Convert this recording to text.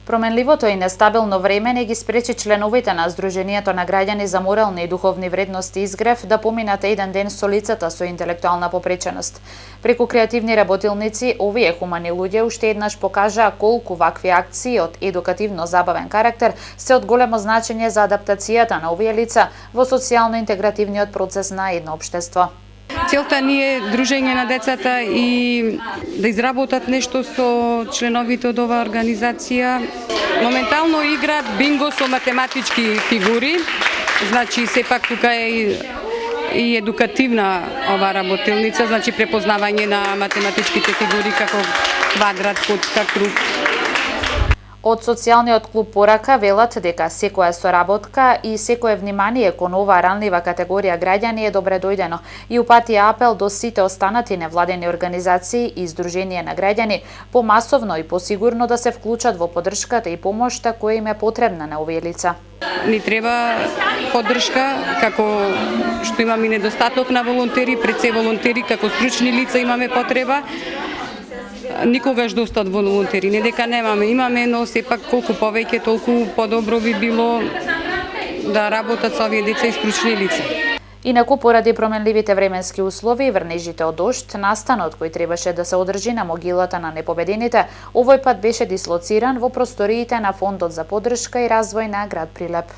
Променливото и нестабилно време не ги спречи членовите на Сдруженијето на граѓани за морални и духовни вредности Изгрев да поминат еден ден со лицата со интелектуална попреченост. Преку креативни работилници, овие хумани луѓе уште еднаш покажаа колку вакви акции од едукативно-забавен карактер се од големо значење за адаптацијата на овие лица во социјално-интегративниот процес на едно општество. Целта ни е дружење на децата и да изработат нешто со членовите од оваа организација. Моментално играат бинго со математички фигури, значи сепак тука е и едукативна оваа работилница, значи препознавање на математичките фигури како квадрат, коцка, круг. Од социјалниот клуб Порака велат дека секоја соработка и секое внимание кон оваа ранлива категорија граѓани е добре дојдено и упатија апел до сите останати невладени организации и Сдружение на граѓани помасовно и посигурно да се вклучат во поддршката и помошта која им е потребна на овие лица. Ни треба поддршка, како што имаме недостаток на волонтери, пред се волонтери како стручни лица имаме потреба. Никогаш доста од волонтери, не дека немаме, имаме, но сепак колку повеќе, толку подобро би било да работат со овие деца и стручни лица. Инаку, поради променливите временски услови и врнежите од дожд, настанот кој требаше да се одржи на могилата на непобедените, овој пат беше дислоциран во просториите на Фондот за поддршка и развој на град Прилеп.